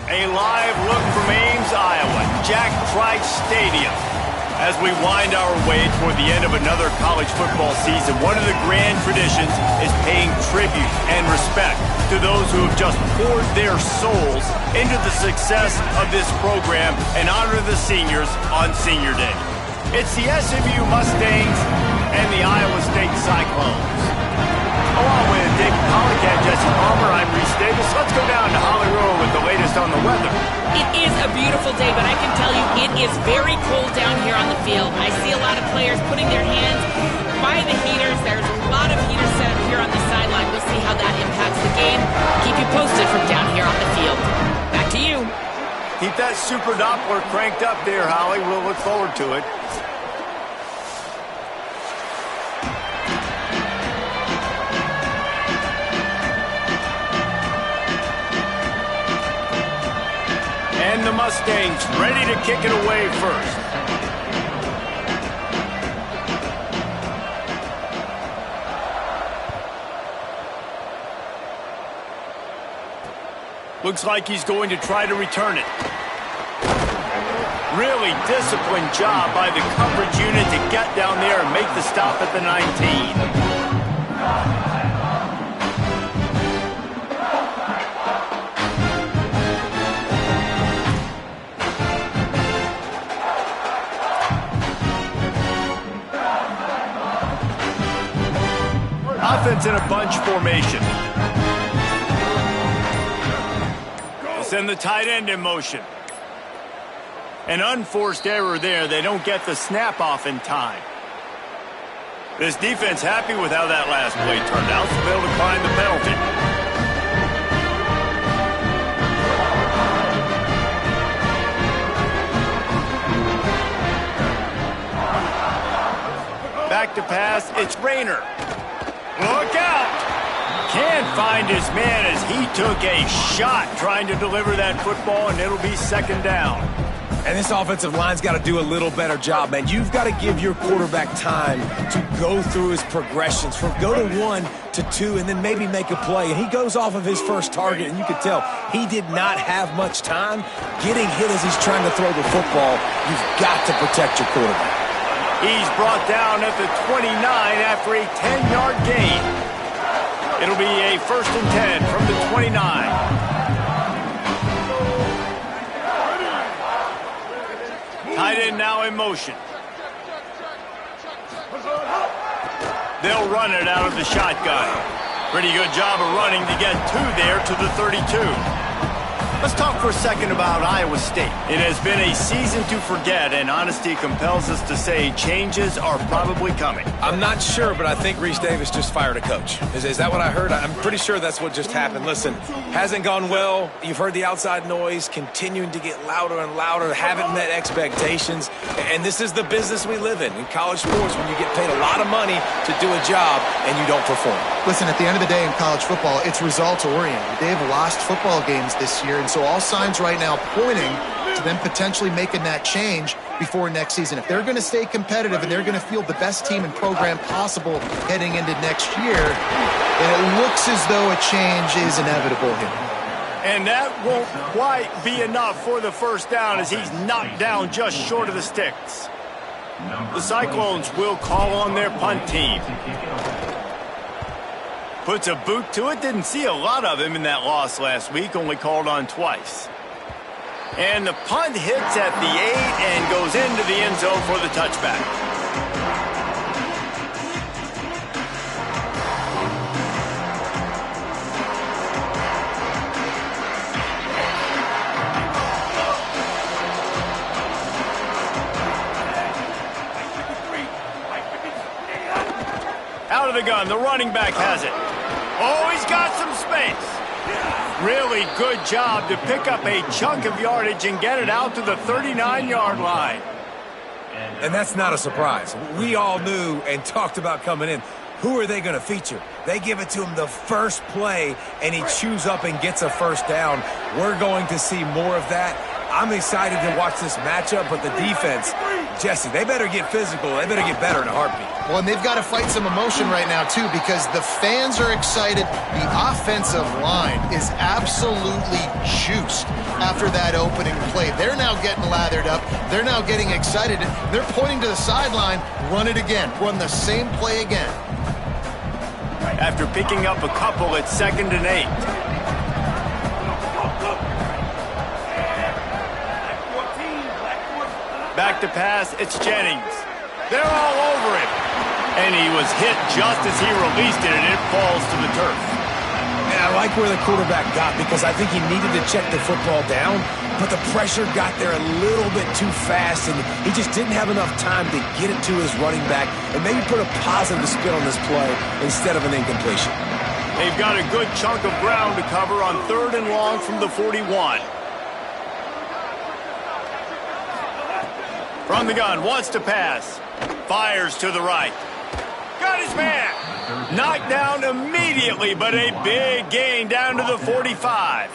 A live look from Ames, Iowa, Jack Trice Stadium. As we wind our way toward the end of another college football season, one of the grand traditions is paying tribute and respect to those who have just poured their souls into the success of this program and honor the seniors on Senior Day. It's the SMU Mustangs and the Iowa State Cyclones. Along with David Pollock and Jesse Palmer, I'm Reese Davis. Let's go down to Hollywood with the latest on the weather. It is a beautiful day, but I can tell you it is very cold down here on the field. I see a lot of players putting their hands by the heaters. There's a lot of heaters set up here on the sideline. We'll see how that impacts the game. Keep you posted from down here on the field. Back to you. Keep that Super Doppler cranked up there, Holly. We'll look forward to it. And the Mustangs ready to kick it away first. Looks like he's going to try to return it. Really disciplined job by the coverage unit to get down there and make the stop at the 19. Offense in a bunch formation. Send the tight end in motion. An unforced error there. They don't get the snap off in time. This defense happy with how that last play turned out, so they'll decline the penalty. Back to pass. It's Rayner. Look out! Can't find his man as he took a shot trying to deliver that football, and it'll be second down. And this offensive line's got to do a little better job, man. You've got to give your quarterback time to go through his progressions from go to 1 to 2 and then maybe make a play. And he goes off of his first target, and you could tell he did not have much time getting hit as he's trying to throw the football. You've got to protect your quarterback. He's brought down at the 29 after a 10-yard gain. It'll be a 1st and 10 from the 29. Tight end now in motion. They'll run it out of the shotgun. Pretty good job of running to get 2 there to the 32. Let's talk for a second about Iowa State. It has been a season to forget, and honesty compels us to say changes are probably coming. I'm not sure, but I think Reese Davis just fired a coach. Is that what I heard? I'm pretty sure that's what just happened. Listen, hasn't gone well. You've heard the outside noise continuing to get louder and louder, haven't met expectations. And this is the business we live in college sports, when you get paid a lot of money to do a job and you don't perform. Listen, at the end of the day in college football, it's results-oriented. They have lost football games this year, and so all signs right now pointing to them potentially making that change before next season. If they're going to stay competitive and they're going to field the best team and program possible heading into next year, then it looks as though a change is inevitable here. And that won't quite be enough for the first down as he's knocked down just short of the sticks. The Cyclones will call on their punt team. Puts a boot to it. Didn't see a lot of him in that loss last week. Only called on twice. And the punt hits at the 8 and goes into the end zone for the touchback. Out of the gun. The running back has it. Oh, he's got some space. Really good job to pick up a chunk of yardage and get it out to the 39-yard line. And that's not a surprise. We all knew and talked about coming in. Who are they going to feature? They give it to him the first play, and he chews up and gets a first down. We're going to see more of that. I'm excited to watch this matchup, but the defense, Jesse, they better get physical. They better get better in a heartbeat. Well, and they've got to fight some emotion right now, too, because the fans are excited. The offensive line is absolutely juiced after that opening play. They're now getting lathered up. They're now getting excited. They're pointing to the sideline. Run it again. Run the same play again. After picking up a couple, it's 2nd and 8. Back to pass, it's Jennings. They're all over him. And he was hit just as he released it, and it falls to the turf. Yeah, I like where the quarterback got because I think he needed to check the football down, but the pressure got there a little bit too fast, and he just didn't have enough time to get it to his running back and maybe put a positive spin on this play instead of an incompletion. They've got a good chunk of ground to cover on 3rd and long from the 41. From the gun, wants to pass. Fires to the right. Got his man. Knocked down immediately, but a big gain down to the 45.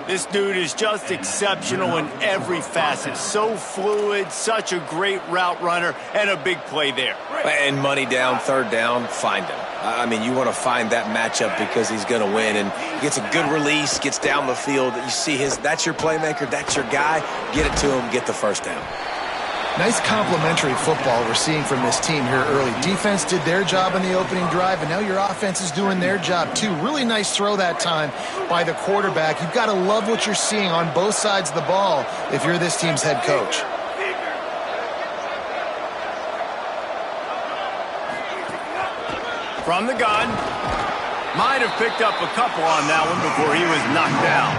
This dude is just exceptional in every facet. So fluid, such a great route runner, and a big play there. And money down, 3rd down, find him. I mean, you want to find that matchup because he's going to win, and he gets a good release, gets down the field. You see that's your playmaker, that's your guy. Get it to him, get the 1st down. Nice complementary football we're seeing from this team here early. Defense did their job in the opening drive, and now your offense is doing their job too. Really nice throw that time by the quarterback. You've got to love what you're seeing on both sides of the ball if you're this team's head coach. From the gun. Might have picked up a couple on that one before he was knocked down.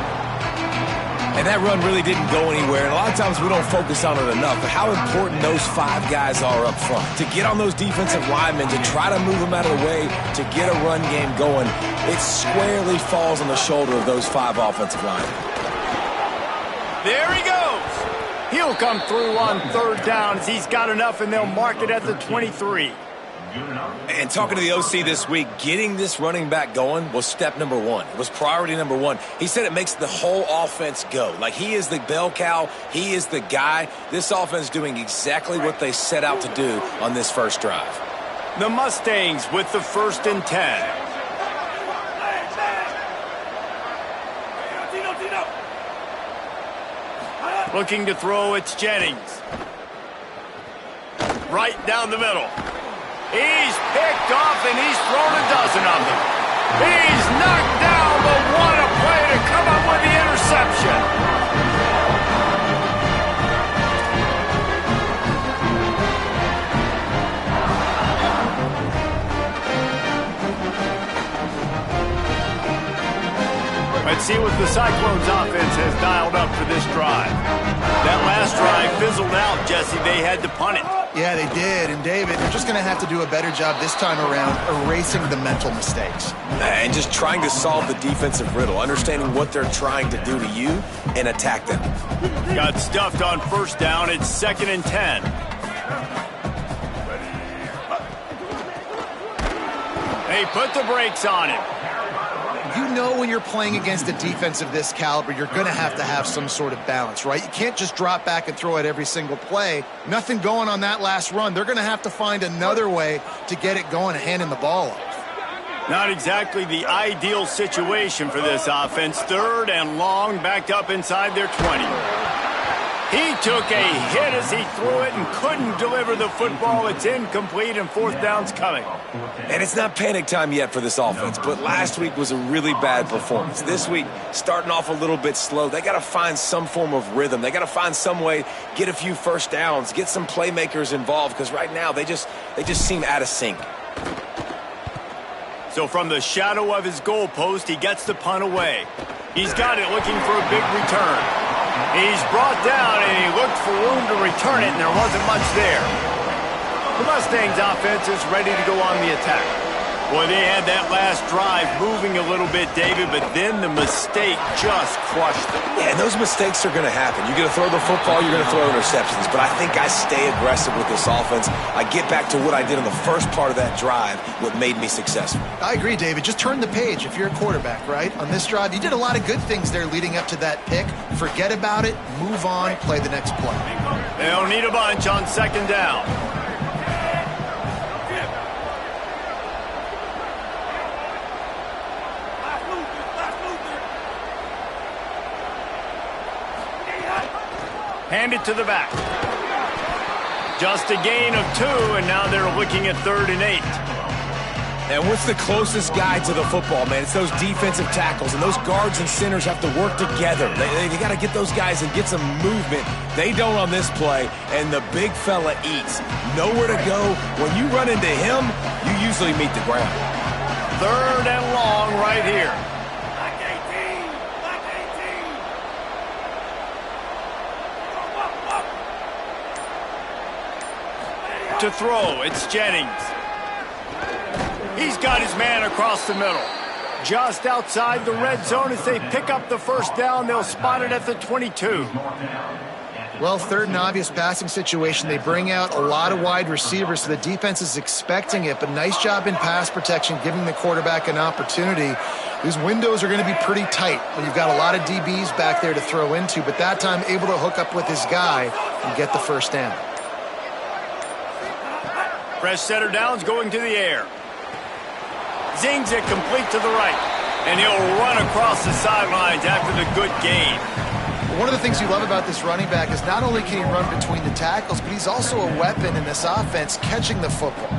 And that run really didn't go anywhere. And a lot of times we don't focus on it enough. But how important those 5 guys are up front. To get on those defensive linemen, to try to move them out of the way, to get a run game going, it squarely falls on the shoulder of those 5 offensive linemen. There he goes. He'll come through on 3rd down as he's got enough, and they'll mark it at the 23. And talking to the OC this week, getting this running back going was step number 1. It was priority number 1. He said it makes the whole offense go. Like, he is the bell cow. He is the guy. This offense doing exactly what they set out to do on this first drive. The Mustangs with the 1st and 10. Looking to throw, it's Jennings. Right down the middle. He's picked off, and he's thrown a dozen of them. He's knocked down, but what a play to come up with the interception. Let's see what the Cyclones offense has dialed up for this drive. That last drive fizzled out, Jesse. They had to punt it. Yeah, they did. And, David, they're just going to have to do a better job this time around erasing the mental mistakes. And just trying to solve the defensive riddle, understanding what they're trying to do to you and attack them. Got stuffed on 1st down. It's 2nd and 10. They put the brakes on him. You know when you're playing against a defense of this caliber, you're going to have some sort of balance, right? You can't just drop back and throw it every single play. Nothing going on that last run. They're going to have to find another way to get it going and handing the ball off. Not exactly the ideal situation for this offense. 3rd and long, backed up inside their 20. He took a hit as he threw it and couldn't deliver the football. It's incomplete, and 4th down's coming. And it's not panic time yet for this offense, but last week was a really bad performance. This week, starting off a little bit slow. They got to find some form of rhythm. They got to find some way, get a few 1st downs, get some playmakers involved, because right now they just seem out of sync. So from the shadow of his goalpost, he gets the punt away. He's got it, looking for a big return. He's brought down, and he looked for room to return it, and there wasn't much there. The Mustangs offense is ready to go on the attack. Boy, they had that last drive moving a little bit, David, but then the mistake just crushed them. Yeah, and those mistakes are going to happen. You're going to throw the football, you're going to throw interceptions, but I think I stay aggressive with this offense. I get back to what I did in the first part of that drive, what made me successful. I agree, David. Just turn the page if you're a quarterback, right? On this drive, you did a lot of good things there leading up to that pick. Forget about it, move on, play the next play. They'll need a bunch on 2nd down. Hand it to the back. Just a gain of 2, and now they're looking at 3rd and 8. And what's the closest guy to the football, man? It's those defensive tackles, and those guards and centers have to work together. They got to get those guys and get some movement. They don't on this play, and the big fella eats. Nowhere to go. When you run into him, you usually meet the ground. 3rd and long right here. To throw, it's Jennings. He's got his man across the middle. Just outside the red zone as they pick up the first down. They'll spot it at the 22. Well, 3rd and obvious passing situation. They bring out a lot of wide receivers, so the defense is expecting it, but nice job in pass protection, giving the quarterback an opportunity. These windows are going to be pretty tight when you've got a lot of DBs back there to throw into, but that time able to hook up with his guy and get the first down. Fresh setter downs going to the air. Zings it complete to the right. And he'll run across the sidelines after the good gain. One of the things you love about this running back is not only can he run between the tackles, but he's also a weapon in this offense catching the football.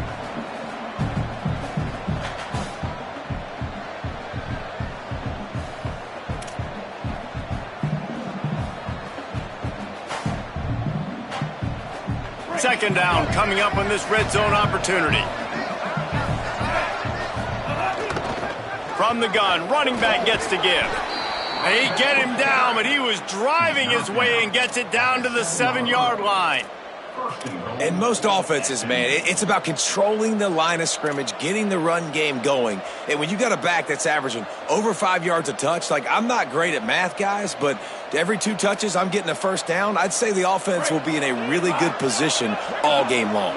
Second down coming up on this red zone opportunity. From the gun, running back gets to give. And he get him down, but he was driving his way and gets it down to the 7-yard line. And most offenses, man, it's about controlling the line of scrimmage, getting the run game going. And when you got a back that's averaging over 5 yards a touch, like I'm not great at math, guys, but every 2 touches I'm getting a first down, I'd say the offense will be in a really good position all game long.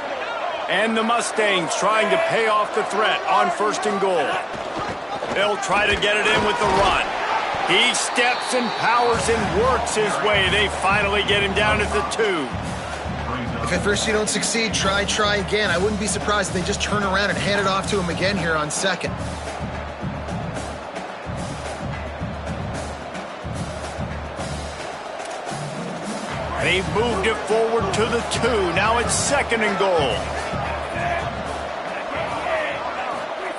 And the Mustangs trying to pay off the threat on 1st and goal. They'll try to get it in with the run. He steps and powers and works his way. They finally get him down at the 2. If at first you don't succeed, try again. I wouldn't be surprised if they just turn around and hand it off to him again here on 2nd. They've moved it forward to the 2. Now it's 2nd and goal.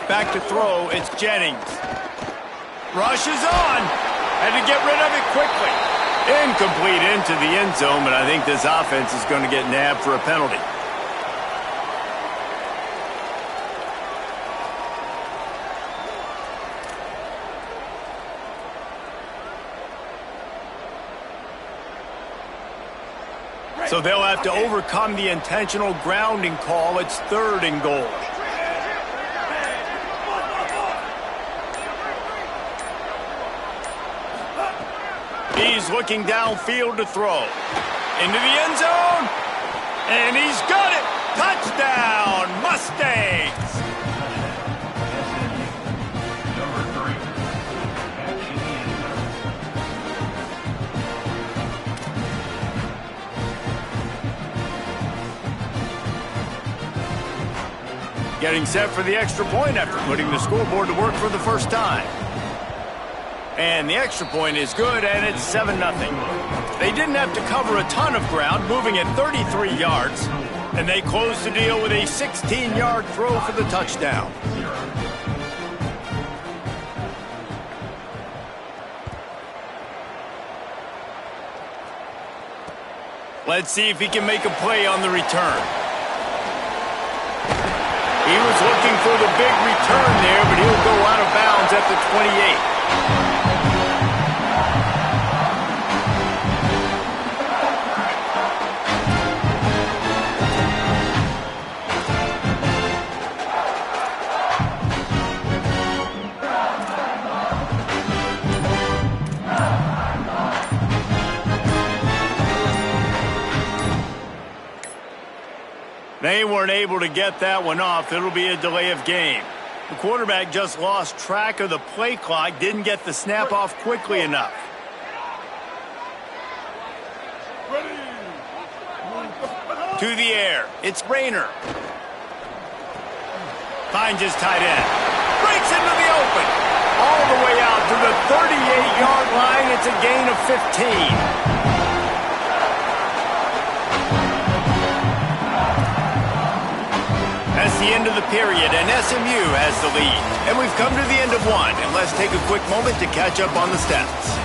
Back to throw, it's Jennings. Rushes on. Had to get rid of it quickly. Incomplete into the end zone, but I think this offense is going to get nabbed for a penalty. So they'll have to overcome the intentional grounding call. It's 3rd and goal. He's looking downfield to throw. Into the end zone. And he's got it. Touchdown, Mustangs. Getting set for the extra point after putting the scoreboard to work for the first time. And the extra point is good, and it's 7-0. They didn't have to cover a ton of ground, moving at 33 yards, and they closed the deal with a 16-yard throw for the touchdown. Let's see if he can make a play on the return. He was looking for the big return there, but he'll go out of bounds at the 28. They weren't able to get that one off. It'll be a delay of game. The quarterback just lost track of the play clock, didn't get the snap off quickly enough. To the air, it's Rayner. Finds his tight end. Breaks into the open. All the way out to the 38-yard line. It's a gain of 15. the end of the period, and SMU has the lead. And we've come to the end of one, and let's take a quick moment to catch up on the stats.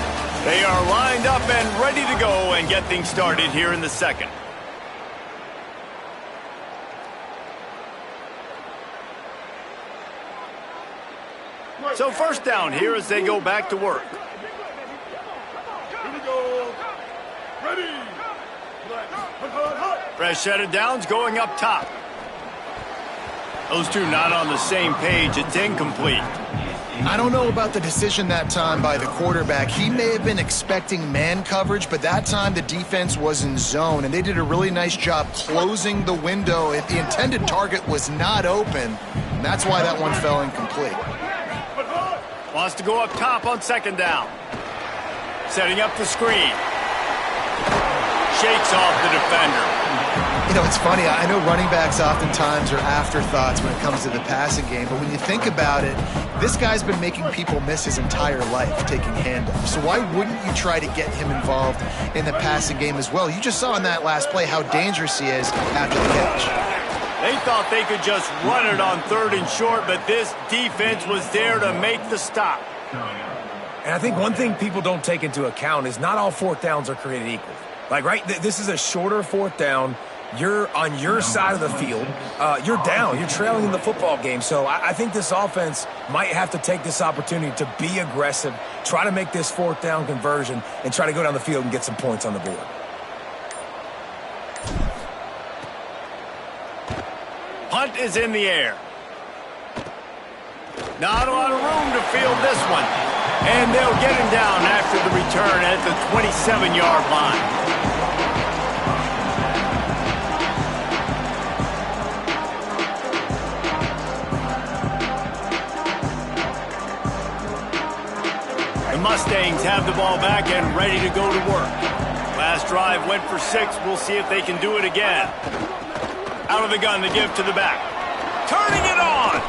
They are lined up and ready to go and get things started here in the second. So first down here as they go back to work. Here we go. Ready. Fresh set of downs going up top. Those two not on the same page. It's incomplete. I don't know about the decision that time by the quarterback. He may have been expecting man coverage, but that time the defense was in zone, and they did a really nice job closing the window. If the intended target was not open, and that's why that one fell incomplete. Wants to go up top on second down. Setting up the screen. Shakes off the defender. You know, it's funny. I know running backs oftentimes are afterthoughts when it comes to the passing game, but when you think about it, this guy's been making people miss his entire life taking handoffs. So why wouldn't you try to get him involved in the passing game as well? You just saw in that last play how dangerous he is after the catch. They thought they could just run it on third and short, but this defense was there to make the stop. And I think one thing people don't take into account is not all fourth downs are created equal. Like, right, this is a shorter fourth down. You're on your side of the field. You're down. You're trailing in the football game. So I think this offense might have to take this opportunity to be aggressive, try to make this fourth down conversion, and try to go down the field and get some points on the board. Punt is in the air. Not a lot of room to field this one. And they'll get him down after the return at the 27-yard line. The Mustangs have the ball back and ready to go to work. Last drive went for 6. We'll see if they can do it again. Out of the gun, the give to the back. Turning it on!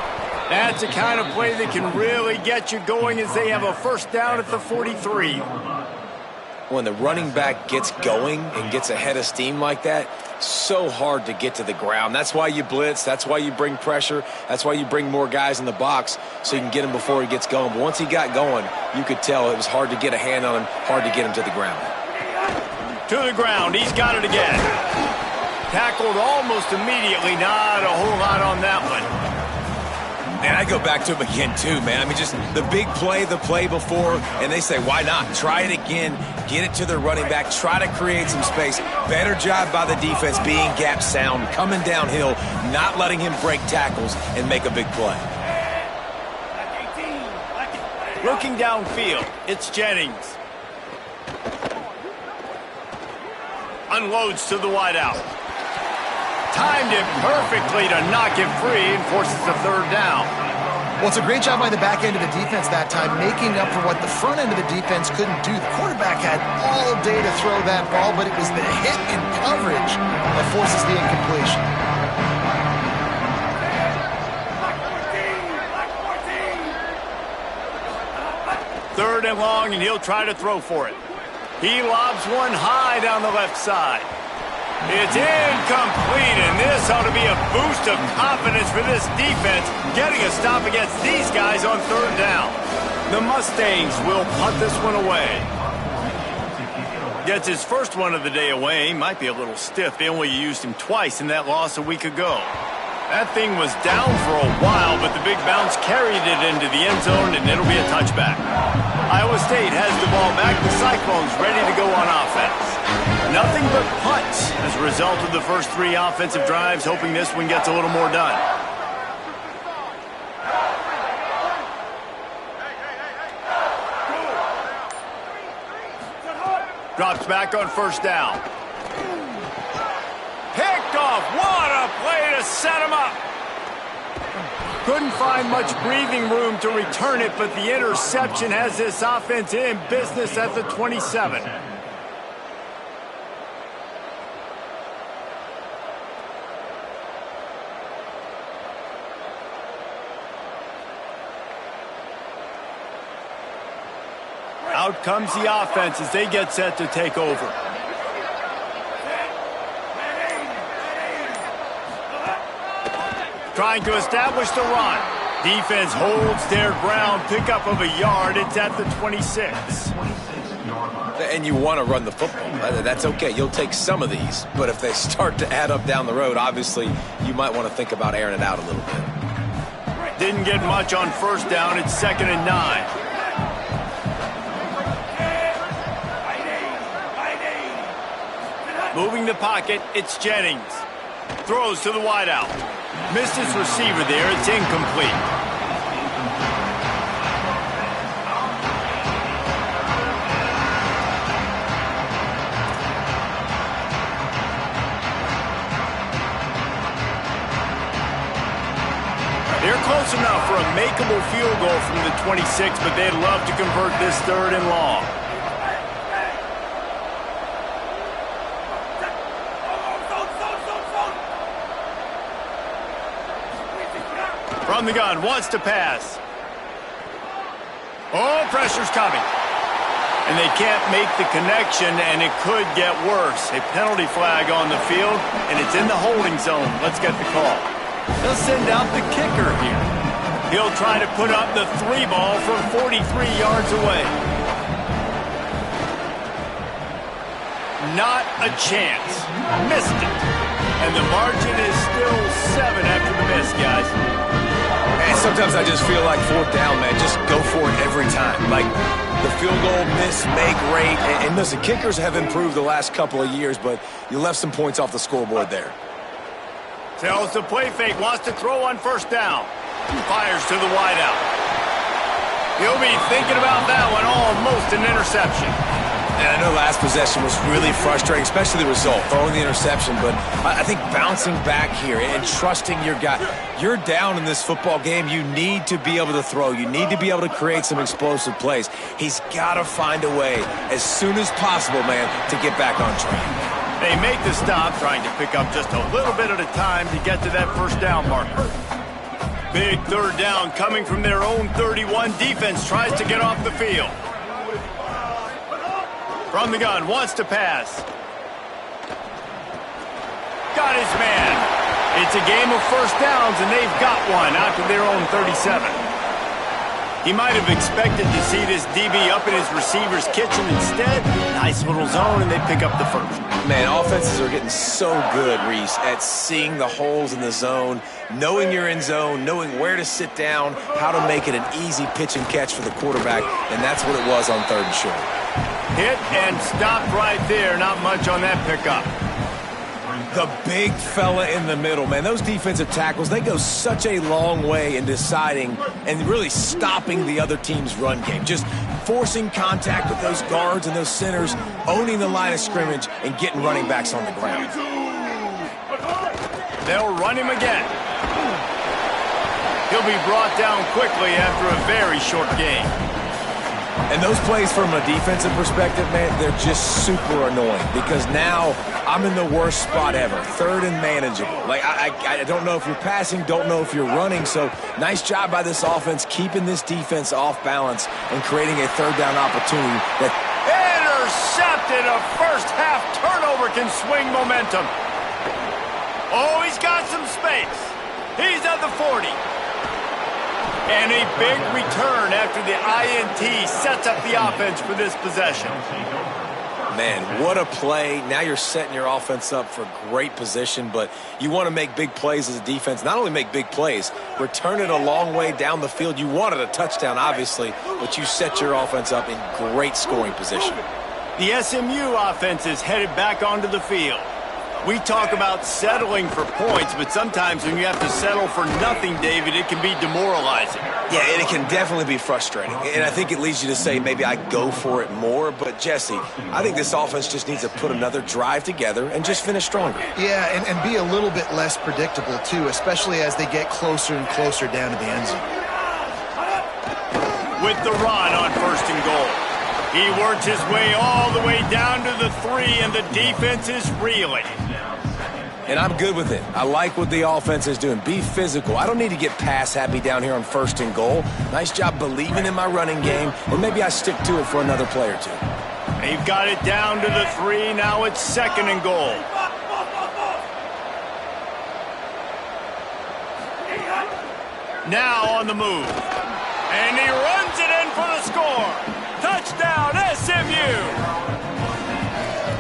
That's the kind of play that can really get you going as they have a first down at the 43. When the running back gets going and gets ahead of steam like that, so hard to get to the ground. That's why you blitz. That's why you bring pressure. That's why you bring more guys in the box so you can get him before he gets going. But once he got going, you could tell it was hard to get a hand on him, hard to get him to the ground. To the ground. He's got it again. Tackled almost immediately. Not a whole lot on that one. And I go back to him again, too, man. I mean, just the big play, the play before, and they say, why not? Try it again, get it to the running back, try to create some space. Better job by the defense being gap sound, coming downhill, not letting him break tackles and make a big play. Looking downfield, it's Jennings. Unloads to the wideout. Timed it perfectly to knock it free and forces the third down. Well, it's a great job by the back end of the defense that time, making up for what the front end of the defense couldn't do. The quarterback had all day to throw that ball, but it was the hit and coverage that forces the incompletion. Third and long, and he'll try to throw for it. He lobs one high down the left side. It's incomplete, and this ought to be a boost of confidence for this defense, getting a stop against these guys on third down. The Mustangs will punt this one away. Gets his first one of the day away. Might be a little stiff. They only used him twice in that loss a week ago. That thing was down for a while, but the big bounce carried it into the end zone, and it'll be a touchback. Iowa State has the ball back. The Cyclones ready to go on offense. Nothing but punts as a result of the first 3 offensive drives, hoping this one gets a little more done. Drops back on first down. Picked off. What a play to set him up. Couldn't find much breathing room to return it, but the interception has this offense in business at the 27. Out comes the offense as they get set to take over. Trying to establish the run. Defense holds their ground. Pickup of a yard. It's at the 26. And you want to run the football. That's okay. You'll take some of these. But if they start to add up down the road, obviously, you might want to think about airing it out a little bit. Didn't get much on first down. It's 2nd and 9. Moving the pocket, it's Jennings. Throws to the wideout. Missed his receiver there. It's incomplete. They're close enough for a makeable field goal from the 26, but they'd love to convert this 3rd and long. From the gun, wants to pass. Oh, pressure's coming. And they can't make the connection, and it could get worse. A penalty flag on the field, and it's in the holding zone. Let's get the call. They'll send out the kicker here. He'll try to put up the 3 ball from 43 yards away. Not a chance. Missed it. And the margin is still 7 after the miss, guys. And sometimes I just feel like 4th down, man. Just go for it every time. Like the field goal, miss, make rate. And listen, kickers have improved the last couple of years, but you left some points off the scoreboard there. Tells the play fake, wants to throw on first down. Fires to the wideout. He'll be thinking about that one, almost an interception. And I know last possession was really frustrating, especially the result, throwing the interception. But I think bouncing back here and trusting your guy. You're down in this football game. You need to be able to throw. You need to be able to create some explosive plays. He's got to find a way as soon as possible, man, to get back on track. They make the stop, trying to pick up just a little bit at a time to get to that first down marker. Big 3rd down coming from their own 31. Defense tries to get off the field. From the gun, wants to pass. Got his man. It's a game of first downs, and they've got one out to their own 37. He might have expected to see this DB up in his receiver's kitchen. Instead, nice little zone, and they pick up the first. Man, offenses are getting so good, Reese, at seeing the holes in the zone, knowing you're in zone, knowing where to sit down, how to make it an easy pitch and catch for the quarterback, and that's what it was on 3rd and short. Hit and stopped right there. Not much on that pickup. The big fella in the middle, man. Those defensive tackles, they go such a long way in deciding and really stopping the other team's run game. Just forcing contact with those guards and those centers, owning the line of scrimmage, and getting running backs on the ground. They'll run him again. He'll be brought down quickly after a very short game. And those plays from a defensive perspective, man, they're just super annoying because now I'm in the worst spot ever, 3rd and manageable. Like, I don't know if you're passing, don't know if you're running, so nice job by this offense keeping this defense off balance and creating a 3rd down opportunity. Intercepted. A first-half turnover can swing momentum. Oh, he's got some space. He's at the 40. And a big return after the INT sets up the offense for this possession. Man, what a play. Now you're setting your offense up for great position, but you want to make big plays as a defense. Not only make big plays, return it a long way down the field. You wanted a touchdown, obviously, but you set your offense up in great scoring position. The SMU offense is headed back onto the field. We talk about settling for points, but sometimes when you have to settle for nothing, David, it can be demoralizing. Yeah, and it can definitely be frustrating. And I think it leads you to say maybe I go for it more. But, Jesse, I think this offense just needs to put another drive together and just finish stronger. Yeah, and be a little bit less predictable, too, especially as they get closer and closer down to the end zone. With the run on 1st and goal. He works his way all the way down to the 3, and the defense is reeling. And I'm good with it. I like what the offense is doing. Be physical. I don't need to get pass happy down here on 1st and goal. Nice job believing in my running game, and maybe I stick to it for another play or two. They've got it down to the 3. Now it's 2nd and goal. Now on the move. And he runs it in for the score. Touchdown, SMU!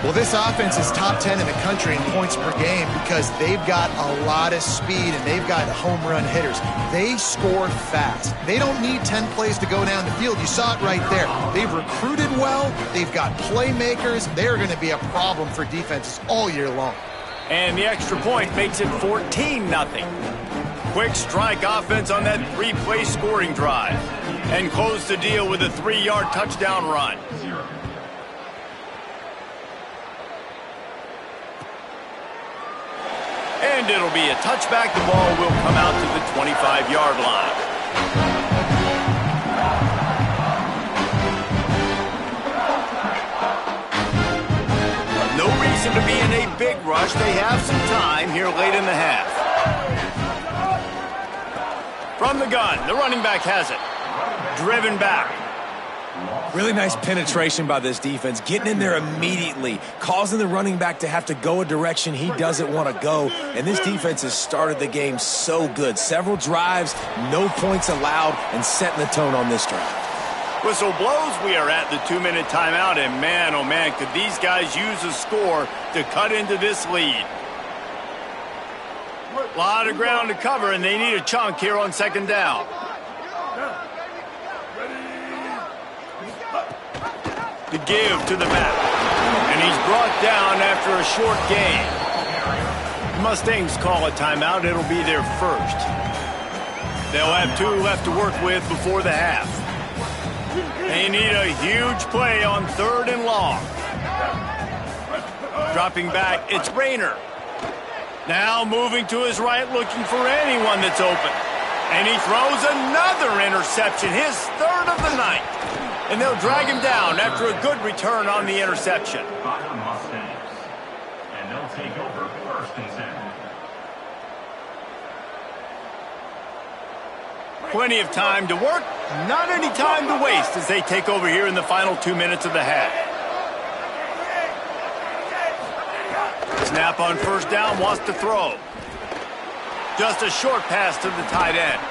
Well, this offense is top 10 in the country in points per game because they've got a lot of speed and they've got home run hitters. They score fast. They don't need 10 plays to go down the field. You saw it right there. They've recruited well. They've got playmakers. They're going to be a problem for defenses all year long. And the extra point makes it 14-0. Quick strike offense on that 3-play scoring drive. And close the deal with a 3-yard touchdown run. And it'll be a touchback. The ball will come out to the 25-yard line. No reason to be in a big rush. They have some time here late in the half. From the gun, the running back has it. Driven back. Really nice penetration by this defense, getting in there immediately, causing the running back to have to go a direction he doesn't want to go. And this defense has started the game so good. Several drives, no points allowed, and setting the tone on this drive. Whistle blows, we are at the 2-minute timeout, and man, oh man, could these guys use a score to cut into this lead. A lot of ground to cover, and they need a chunk here on second down. To give to the back. And he's brought down after a short gain. Mustangs call a timeout. It'll be their first. They'll have 2 left to work with before the half. They need a huge play on 3rd and long. Dropping back, it's Rayner. Now moving to his right, looking for anyone that's open. And he throws another interception, his 3rd of the night. And they'll drag him down after a good return on the interception. Mustangs. And they'll take over 1st and 10. Plenty of time to work, not any time to waste as they take over here in the final 2 minutes of the half. Snap on 1st down, wants to throw. Just a short pass to the tight end.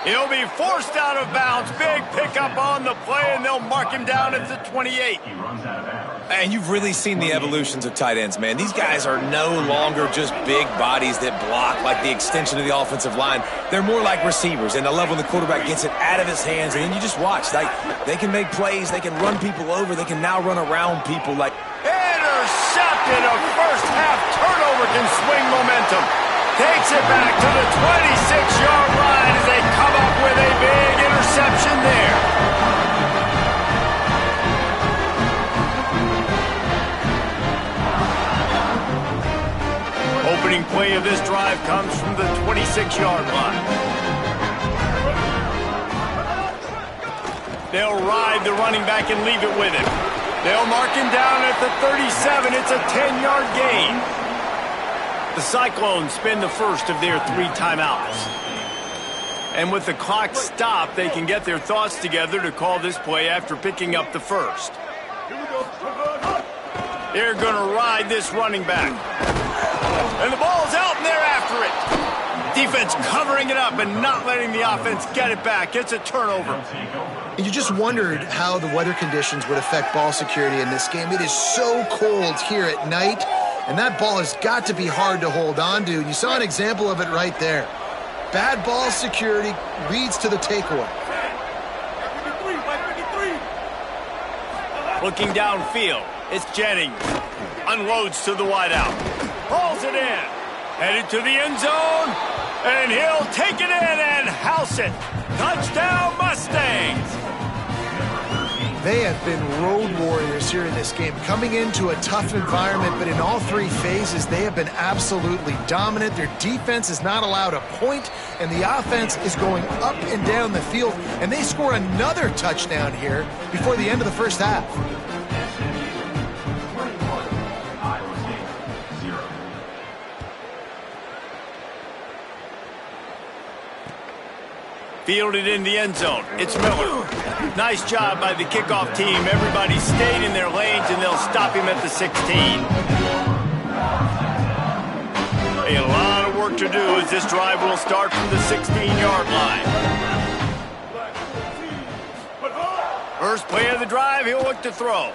He'll be forced out of bounds. Big pickup on the play, and they'll mark him down at the 28. He runs out of bounds. And you've really seen the evolutions of tight ends, man. These guys are no longer just big bodies that block like the extension of the offensive line. They're more like receivers, and the level the quarterback gets it out of his hands, and then you just watch. Like, they can make plays. They can run people over. They can now run around people like... Intercepted. A first-half turnover can swing momentum. Takes it back to the 26-yard line as they come up with a big interception there. Opening play of this drive comes from the 26-yard line. They'll ride the running back and leave it with him. They'll mark him down at the 37. It's a 10-yard gain. The Cyclones spend the first of their 3 timeouts. And with the clock stopped, they can get their thoughts together to call this play after picking up the first. They're going to ride this running back. And the ball's out, and they're after it. Defense covering it up and not letting the offense get it back. It's a turnover. And you just wondered how the weather conditions would affect ball security in this game. It is so cold here at night. And that ball has got to be hard to hold on to. And you saw an example of it right there. Bad ball security leads to the takeaway. Looking downfield, it's Jennings. Unloads to the wideout. Hauls it in. Headed to the end zone. And he'll take it in and house it. Touchdown, Mustangs. They have been road warriors here in this game, coming into a tough environment, but in all 3 phases, they have been absolutely dominant. Their defense is not allowed a point, and the offense is going up and down the field, and they score another touchdown here before the end of the first half. Fielded in the end zone. It's Miller. Nice job by the kickoff team. Everybody stayed in their lanes, and they'll stop him at the 16. A lot of work work to do as this drive will start from the 16-yard line. First play of the drive, he'll look to throw.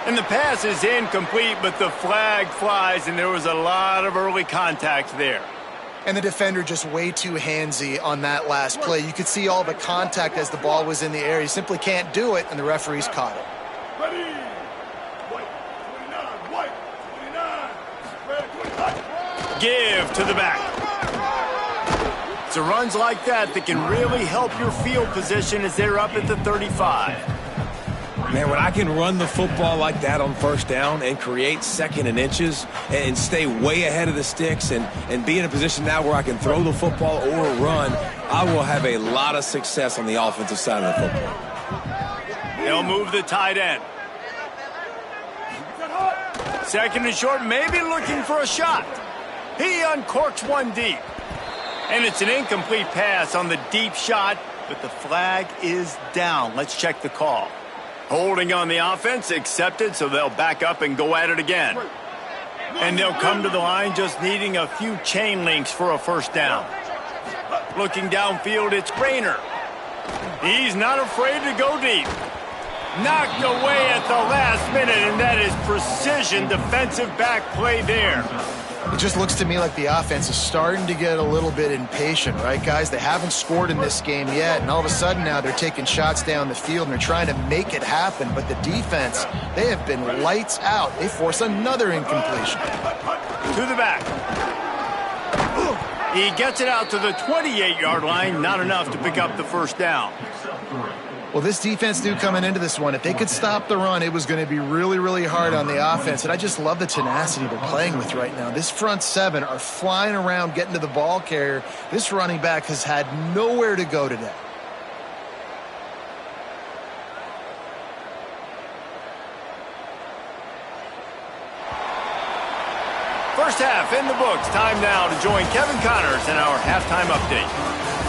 And the pass is incomplete, but the flag flies, and there was a lot of early contact there. And the defender just way too handsy on that last play. You could see all the contact as the ball was in the air. He simply can't do it, and the referees caught it. Give to the back. It's runs like that can really help your field position as they're up at the 35. Man, when I can run the football like that on first down and create second and inches and stay way ahead of the sticks and be in a position now where I can throw the football or run, I will have a lot of success on the offensive side of the football. They'll move the tight end. Second and short, maybe looking for a shot. He uncorks one deep. And it's an incomplete pass on the deep shot, but the flag is down. Let's check the call. Holding on the offense, accepted, so they'll back up and go at it again. And they'll come to the line just needing a few chain links for a first down. Looking downfield, it's Rayner. He's not afraid to go deep. Knocked away at the last minute, and that is precision defensive back play there. It just looks to me like the offense is starting to get a little bit impatient, right, guys? They haven't scored in this game yet, and all of a sudden now they're taking shots down the field and they're trying to make it happen. But the defense, they have been lights out. They force another incompletion. To the back. He gets it out to the 28-yard line, not enough to pick up the first down. Well, this defense knew coming into this one, if they could stop the run, it was going to be really, really hard on the offense. And I just love the tenacity they're playing with right now. This front seven are flying around, getting to the ball carrier. This running back has had nowhere to go today. First half in the books. Time now to join Kevin Connors in our halftime update.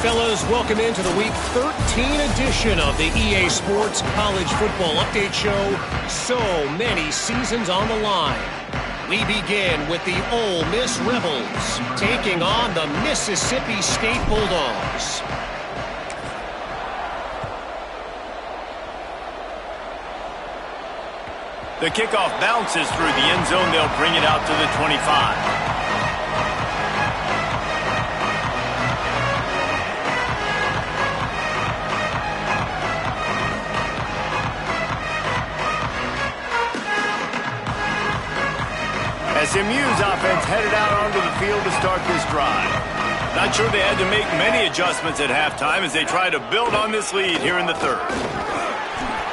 Fellas, welcome into the Week 13 edition of the EA Sports College Football Update Show. So many seasons on the line. We begin with the Ole Miss Rebels taking on the Mississippi State Bulldogs. The kickoff bounces through the end zone. They'll bring it out to the 25. SMU's offense headed out onto the field to start this drive. Not sure they had to make many adjustments at halftime as they try to build on this lead here in the third.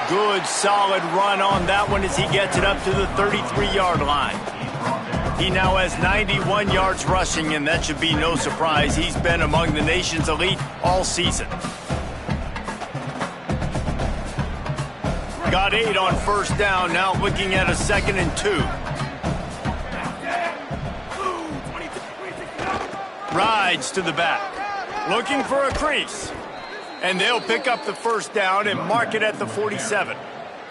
Good, solid run on that one as he gets it up to the 33-yard line. He now has 91 yards rushing, and that should be no surprise. He's been among the nation's elite all season. Got 8 on first down, now looking at a 2nd and 2. Rides to the back, looking for a crease. And they'll pick up the first down and mark it at the 47.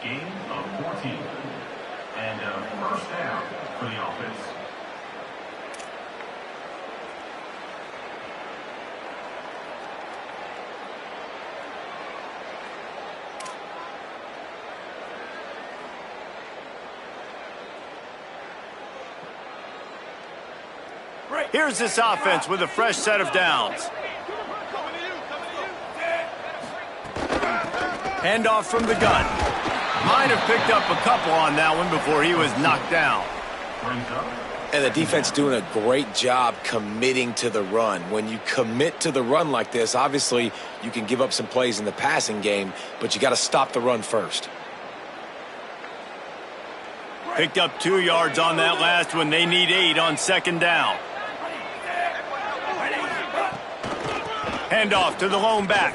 Gain of 14. And first down for the offense. Here's this offense with a fresh set of downs. Handoff from the gun. Might have picked up a couple on that one before he was knocked down. And the defense doing a great job committing to the run. When you commit to the run like this, obviously you can give up some plays in the passing game, but you got to stop the run first. Picked up 2 yards on that last one. They need 8 on second down. Handoff to the lone back.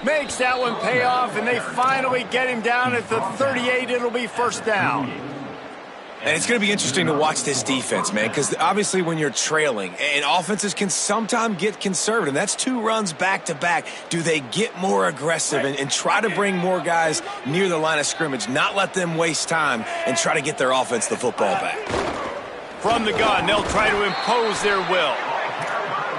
Makes that one pay off, and they finally get him down at the 38. It'll be first down. And it's going to be interesting to watch this defense, man, because obviously when you're trailing, and offenses can sometimes get conservative. That's 2 runs back-to-back. Do they get more aggressive and try to bring more guys near the line of scrimmage, not let them waste time, and try to get their offense the football back? From the gun, they'll try to impose their will.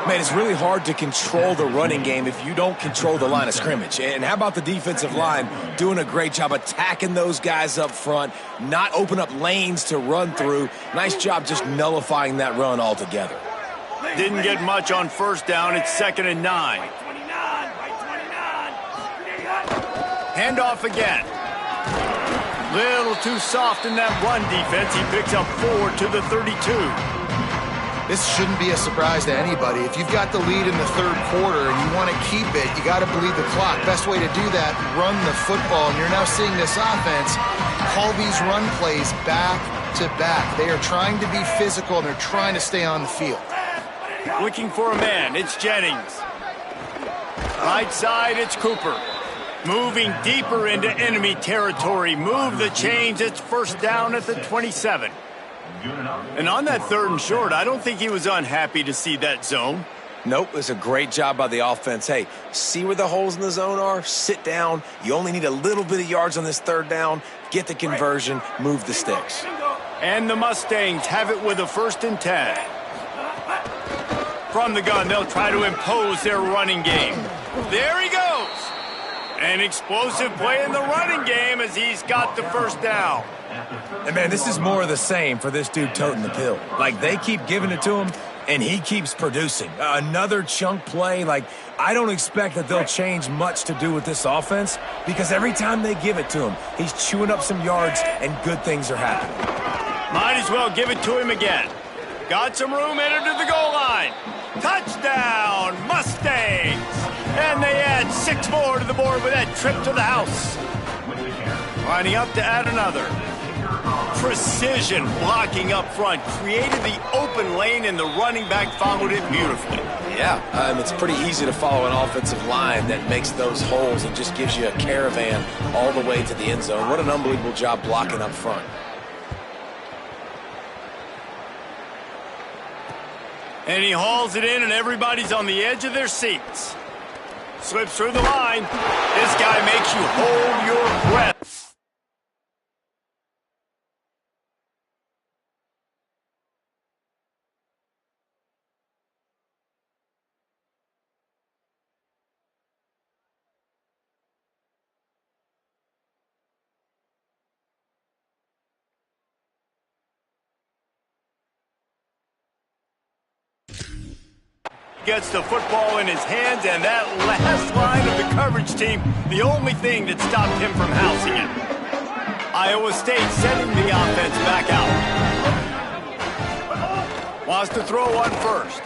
Man, it's really hard to control the running game if you don't control the line of scrimmage. And how about the defensive line doing a great job attacking those guys up front, not open up lanes to run through. Nice job just nullifying that run altogether. Didn't get much on first down. It's 2nd and 9. Handoff again. Little too soft in that run defense. He picks up 4 to the 32. This shouldn't be a surprise to anybody. If you've got the lead in the third quarter and you want to keep it, you got to bleed the clock. Best way to do that, run the football. And you're now seeing this offense call these run plays back to back. They are trying to be physical, and they're trying to stay on the field. Looking for a man. It's Jennings. Right side, it's Cooper. Moving deeper into enemy territory. Move the chains. It's first down at the 27. And on that 3rd and short, I don't think he was unhappy to see that zone. Nope, it's a great job by the offense. Hey, see where the holes in the zone are? Sit down. You only need a little bit of yards on this 3rd down. Get the conversion. Move the sticks. And the Mustangs have it with a 1st and 10. From the gun, they'll try to impose their running game. There he goes. An explosive play in the running game as he's got the first down. And, man, this is more of the same for this dude toting the pill. Like, they keep giving it to him, and he keeps producing. Another chunk play. Like, I don't expect that they'll change much to do with this offense because every time they give it to him, he's chewing up some yards, and good things are happening. Might as well give it to him again. Got some room, headed to the goal line. Touchdown, Mustangs! And they add 6 more to the board with that trip to the house. Lining up to add another. Precision blocking up front. Created the open lane, and the running back followed it beautifully. Yeah, it's pretty easy to follow an offensive line that makes those holes and just gives you a caravan all the way to the end zone. What an unbelievable job blocking up front. And he hauls it in, and everybody's on the edge of their seats. Slips through the line. This guy makes you hold your breath. Gets the football in his hands, and that last line of the coverage team, the only thing that stopped him from housing it. Iowa State sending the offense back out. Wants to throw on first.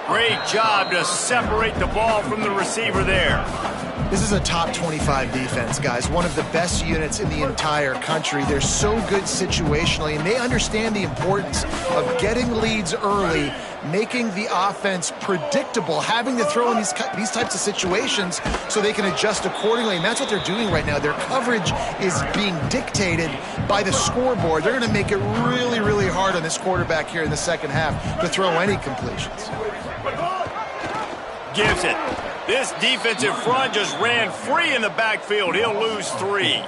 Great job to separate the ball from the receiver there. This is a top 25 defense, guys. One of the best units in the entire country. They're so good situationally, and they understand the importance of getting leads early, making the offense predictable, having to throw in these types of situations so they can adjust accordingly. And that's what they're doing right now. Their coverage is being dictated by the scoreboard. They're going to make it really, really hard on this quarterback here in the second half to throw any completions. Gives it. This defensive front just ran free in the backfield. He'll lose 3.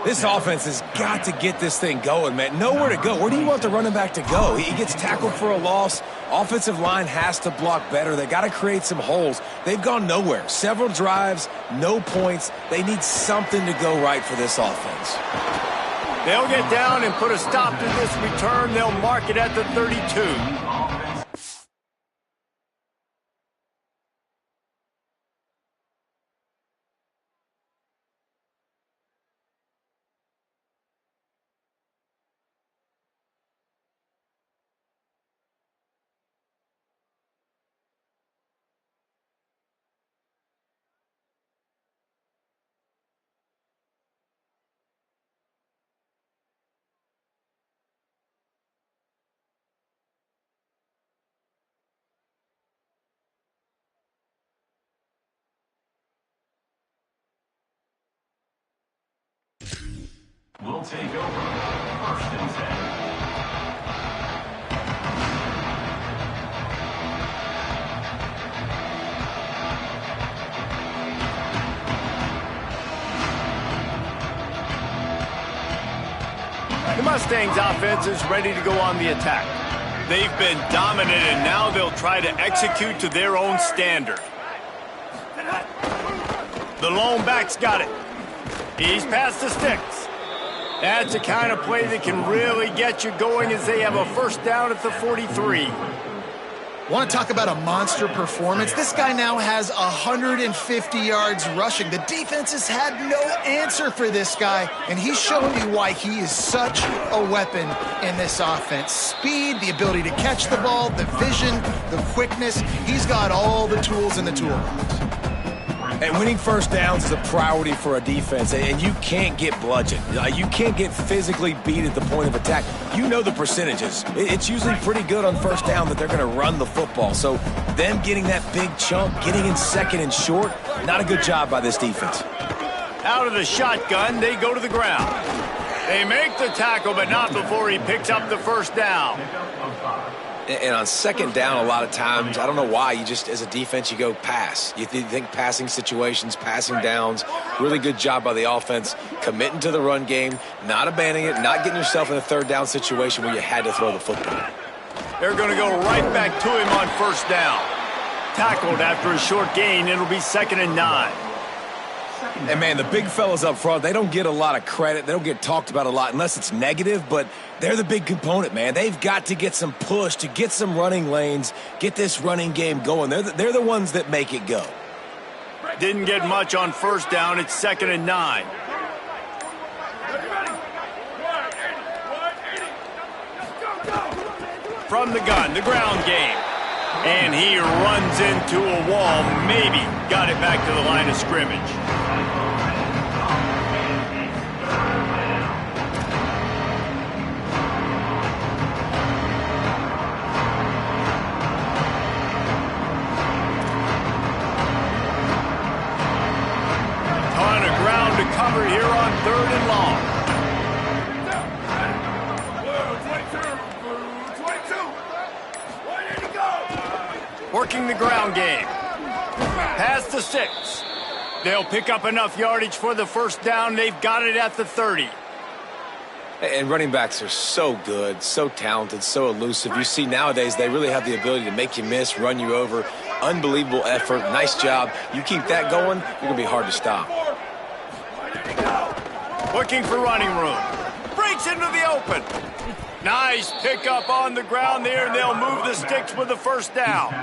This offense has got to get this thing going, man. Nowhere to go. Where do you want the running back to go? He gets tackled for a loss. Offensive line has to block better. They got to create some holes. They've gone nowhere. Several drives, no points. They need something to go right for this offense. They'll get down and put a stop to this return. They'll mark it at the 32. Will take over. 1st and 10. Mustangs offense is ready to go on the attack. They've been dominant, and now they'll try to execute to their own standard. The lone back's got it. He's past the sticks. That's the kind of play that can really get you going as they have a first down at the 43. Want to talk about a monster performance? This guy now has 150 yards rushing. The defense has had no answer for this guy, and he's showing me why he is such a weapon in this offense. Speed, the ability to catch the ball, the vision, the quickness. He's got all the tools in the toolbox. And winning first downs is a priority for a defense, and you can't get bludgeoned. You can't get physically beat at the point of attack. You know the percentages. It's usually pretty good on first down that they're going to run the football. So them getting that big chunk, getting in second and short, not a good job by this defense. Out of the shotgun, they go to the ground. They make the tackle, but not before he picks up the first down. And on second down, a lot of times, I don't know why, you just, as a defense, you go pass. You think passing situations, passing downs. Really good job by the offense, committing to the run game, not abandoning it, not getting yourself in a third down situation where you had to throw the football. They're going to go right back to him on first down. Tackled after a short gain, it'll be 2nd and 9. And, man, the big fellas up front, they don't get a lot of credit. They don't get talked about a lot unless it's negative, but they're the big component, man. They've got to get some push, to get some running lanes, get this running game going. They're the ones that make it go. Didn't get much on first down. It's 2nd and 9. From the gun, the ground game. And he runs into a wall. Maybe got it back to the line of scrimmage. Ton of ground to cover here on 3rd and long. Working the ground game. Past the 6. They'll pick up enough yardage for the first down. They've got it at the 30. And running backs are so good, so talented, so elusive. You see nowadays they really have the ability to make you miss, run you over. Unbelievable effort. Nice job. You keep that going, you're going to be hard to stop. Looking for running room. Breaks into the open. Nice pickup on the ground there, and they'll move the sticks with the first down.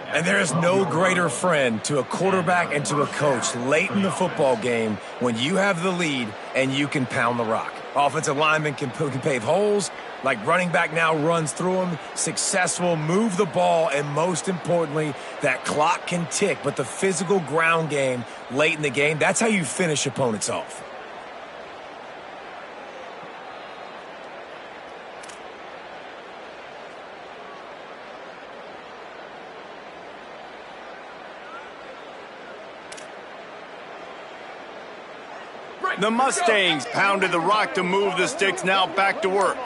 And there is no greater friend to a quarterback and to a coach late in the football game when you have the lead and you can pound the rock. Offensive linemen can pave holes, like running back now runs through them, successful, move the ball, and most importantly, that clock can tick. But the physical ground game late in the game, that's how you finish opponents off. The Mustangs pounded the rock to move the sticks, now back to work.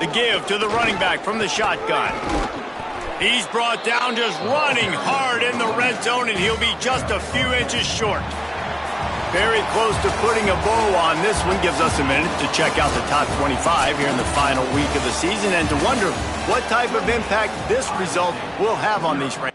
The give to the running back from the shotgun. He's brought down just running hard in the red zone, and he'll be just a few inches short. Very close to putting a bow on this one. Gives us a minute to check out the top 25 here in the final week of the season and to wonder what type of impact this result will have on these rankings.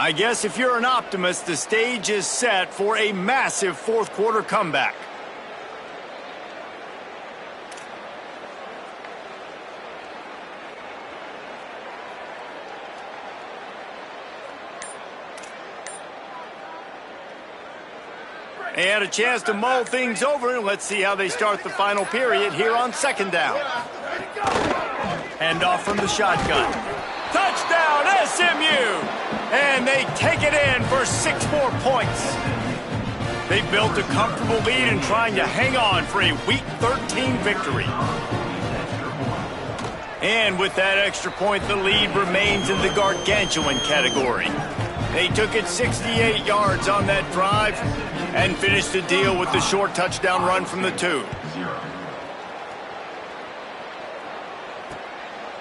I guess if you're an optimist, the stage is set for a massive fourth quarter comeback. They had a chance to mull things over, and let's see how they start the final period here on second down. Hand off from the shotgun. Touchdown, SMU! And they take it in for 6 more points. They built a comfortable lead and trying to hang on for a Week 13 victory. And with that extra point, the lead remains in the gargantuan category. They took it 68 yards on that drive and finished the deal with the short touchdown run from the 2.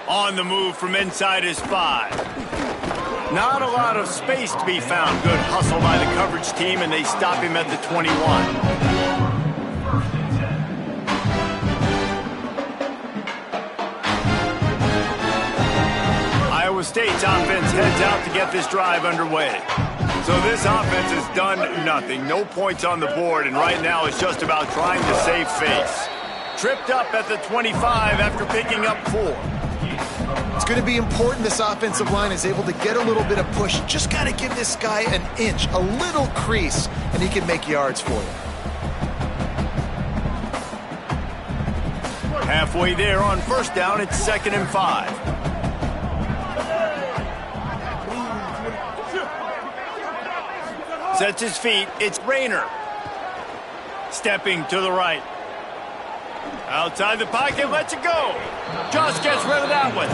On the move from inside his 5. Not a lot of space to be found. Good hustle by the coverage team, and they stop him at the 21. Iowa State's offense heads out to get this drive underway. So this offense has done nothing. No points on the board, and right now it's just about trying to save face. Tripped up at the 25 after picking up 4. It's going to be important this offensive line is able to get a little bit of push. Just got to give this guy an inch, a little crease, and he can make yards for you. Halfway there on first down, it's 2nd and 5. Sets his feet. It's Rayner. Stepping to the right. Outside the pocket, lets it go. Just gets rid of that one.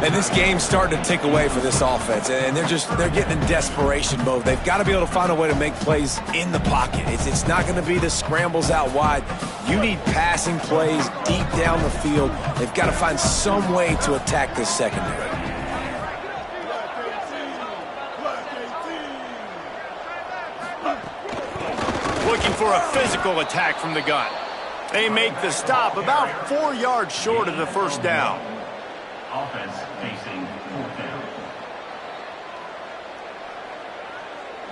And this game's starting to tick away for this offense, and they're getting in desperation mode. They've got to be able to find a way to make plays in the pocket. It's not going to be the scrambles out wide. You need passing plays deep down the field. They've got to find some way to attack this secondary. Looking for a physical attack from the gun. They make the stop about 4 yards short of the first down. Offense facing 4th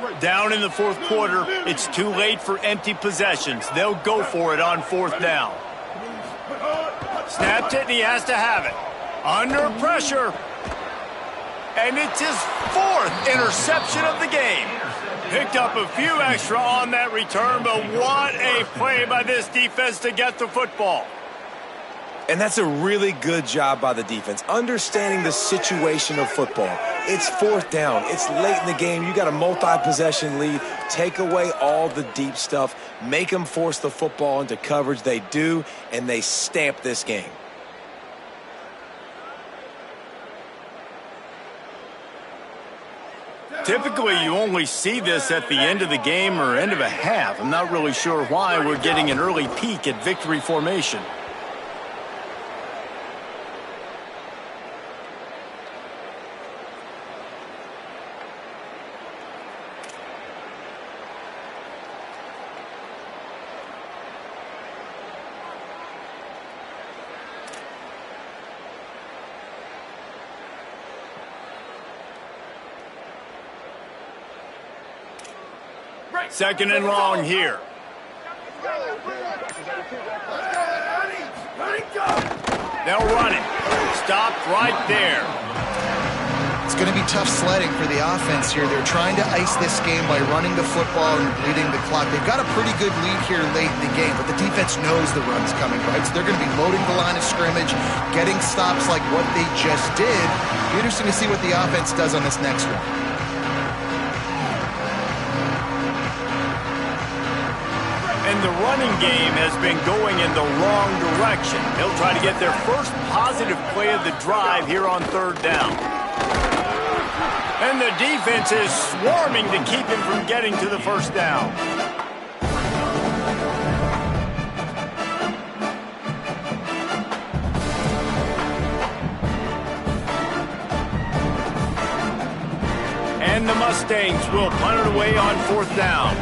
down. Down in the fourth quarter, it's too late for empty possessions. They'll go for it on 4th down. Snapped it, and he has to have it. Under pressure. And it's his 4th interception of the game. Picked up a few extra on that return, but what a play by this defense to get the football. And that's a really good job by the defense, understanding the situation of football. It's 4th down. It's late in the game. You got a multi-possession lead. Take away all the deep stuff. Make them force the football into coverage. They do, and they stamp this game. Typically, you only see this at the end of the game or end of a half. I'm not really sure why we're getting an early peek at victory formation. Second and long here. They'll run it. Stopped right there. It's going to be tough sledding for the offense here. They're trying to ice this game by running the football and bleeding the clock. They've got a pretty good lead here late in the game, but the defense knows the run's coming, right? So they're going to be loading the line of scrimmage, getting stops like what they just did. It'll be interesting to see what the offense does on this next one. And the running game has been going in the wrong direction. They'll try to get their first positive play of the drive here on 3rd down. And the defense is swarming to keep him from getting to the first down. And the Mustangs will punt it away on 4th down.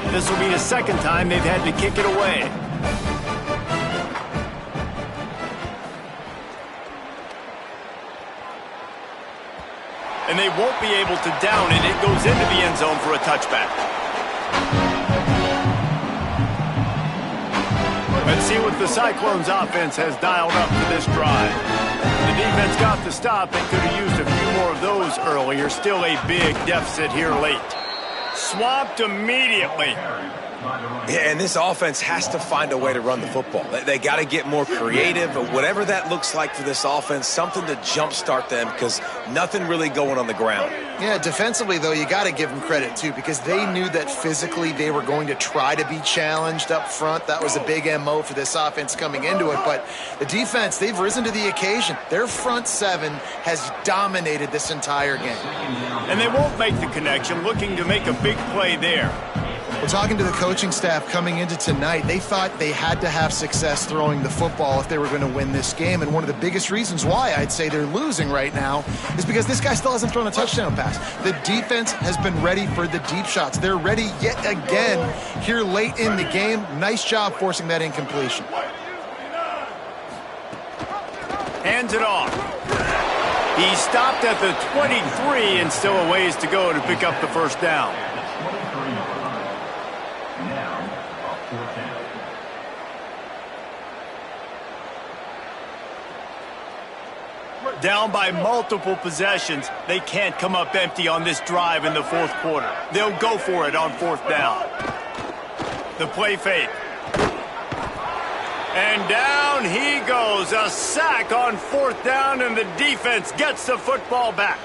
This will be the 2nd time they've had to kick it away. and they won't be able to down it. It goes into the end zone for a touchback. Let's see what the Cyclones offense has dialed up for this drive. The defense got the stop. They could have used a few more of those earlier. Still a big deficit here late. Swamped immediately. Yeah, and this offense has to find a way to run the football. They got to get more creative, or whatever that looks like for this offense, something to jumpstart them, because nothing really going on the ground. Yeah, defensively, though, you got to give them credit, too, because they knew that physically they were going to try to be challenged up front. That was a big MO for this offense coming into it. But the defense, they've risen to the occasion. Their front seven has dominated this entire game. And they won't make the connection, looking to make a big play there. We're talking to the coaching staff coming into tonight. They thought they had to have success throwing the football if they were going to win this game. And one of the biggest reasons why I'd say they're losing right now is because this guy still hasn't thrown a touchdown pass. The defense has been ready for the deep shots. They're ready yet again here late in the game. Nice job forcing that incompletion. Hands it off. He stopped at the 23 and still a ways to go to pick up the first down. Down by multiple possessions, they can't come up empty on this drive in the fourth quarter. They'll go for it on fourth down. The play fake. And down he goes. A sack on fourth down, and the defense gets the football back.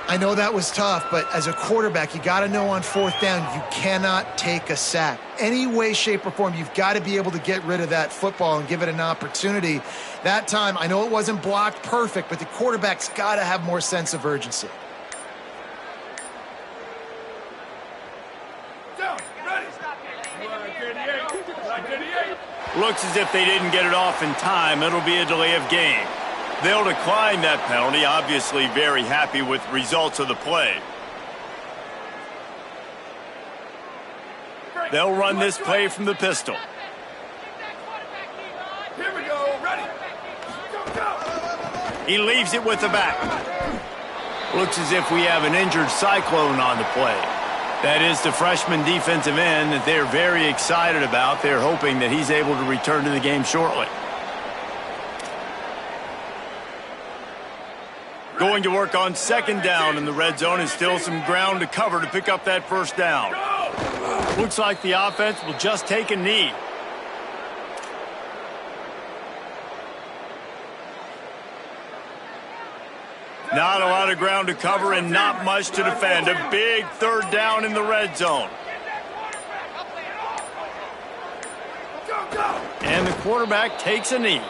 I know that was tough, but as a quarterback, you got to know on fourth down, you cannot take a sack. Any way, shape, or form, you've got to be able to get rid of that football and give it an opportunity. That time, I know it wasn't blocked perfect, but the quarterback's got to have more sense of urgency. Looks as if they didn't get it off in time. It'll be a delay of game. They'll decline that penalty, obviously very happy with results of the play. They'll run this play from the pistol. Here we go, ready. He leaves it with the back. Looks as if we have an injured Cyclone on the play. That is the freshman defensive end that they're very excited about. They're hoping that he's able to return to the game shortly. Going to work on second down in the red zone, and still some ground to cover to pick up that first down. Looks like the offense will just take a knee. Not a lot of ground to cover and not much to defend. A big third down in the red zone. And the quarterback takes a knee.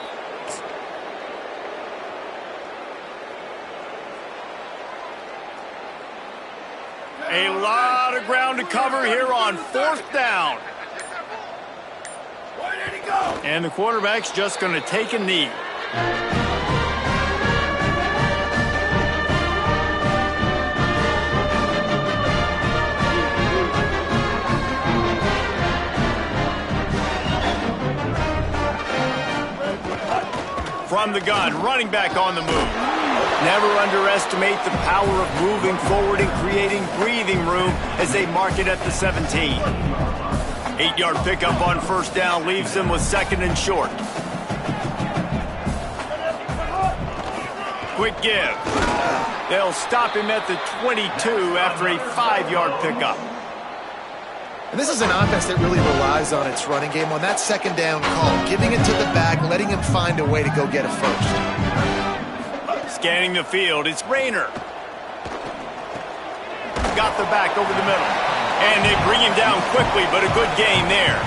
A lot of ground to cover here on fourth down. And the quarterback's just going to take a knee. From the gun, running back on the move. Never underestimate the power of moving forward and creating breathing room as they mark it at the 17. 8-yard pickup on first down leaves them with second and short. Quick give. They'll stop him at the 22 after a 5-yard pickup. And this is an offense that really relies on its running game on that second down call, giving it to the back, letting him find a way to go get a first. Scanning the field, it's Rayner. Got the back over the middle. And they bring him down quickly, but a good game there.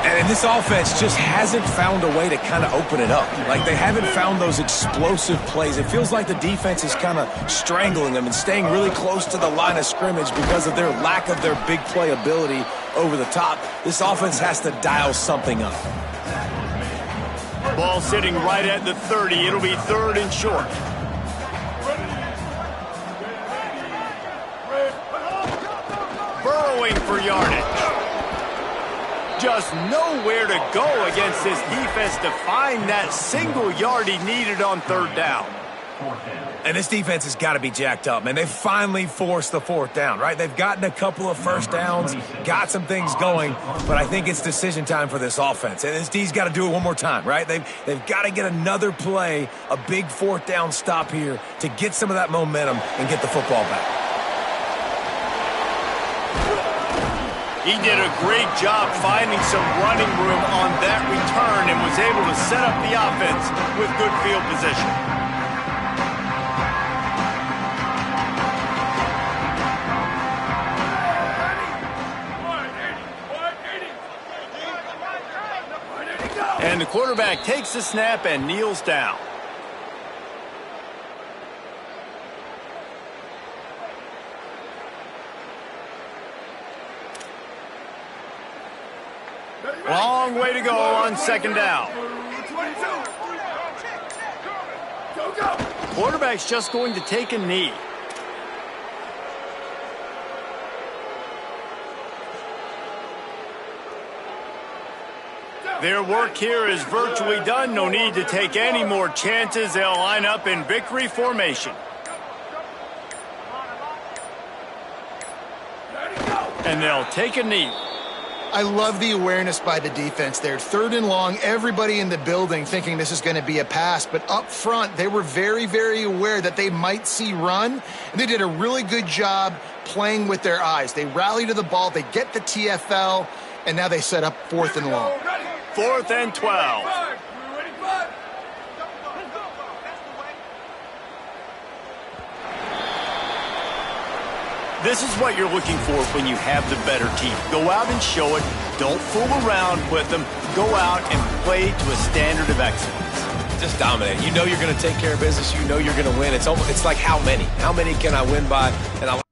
And this offense just hasn't found a way to kind of open it up. Like, they haven't found those explosive plays. It feels like the defense is kind of strangling them and staying really close to the line of scrimmage because of their lack of their big play ability over the top. This offense has to dial something up. Ball sitting right at the 30. It'll be third and short. Burrowing for yardage. Just nowhere to go against this defense to find that single yard he needed on third down. fourth down. And this defense has got to be jacked up, man. They finally forced the fourth down, right? They've gotten a couple of first downs, got some things going, but I think it's decision time for this offense. And this D's got to do it one more time, right? They've got to get another play, a big fourth down stop here to get some of that momentum and get the football back. He did a great job finding some running room on that return and was able to set up the offense with good field position. And the quarterback takes the snap and kneels down. Long way to go on second down. Quarterback's just going to take a knee. Their work here is virtually done. No need to take any more chances. They'll line up in victory formation. And they'll take a knee. I love the awareness by the defense there. Third and long, everybody in the building thinking this is going to be a pass. But up front, they were very, very aware that they might see run. And they did a really good job playing with their eyes. They rally to the ball, they get the TFL, and now they set up fourth and long. 4th and 12. This is what you're looking for when you have the better team. Go out and show it. Don't fool around with them. Go out and play to a standard of excellence. Just dominate. You know you're going to take care of business. You know you're going to win. It's like how many? How many can I win by? And I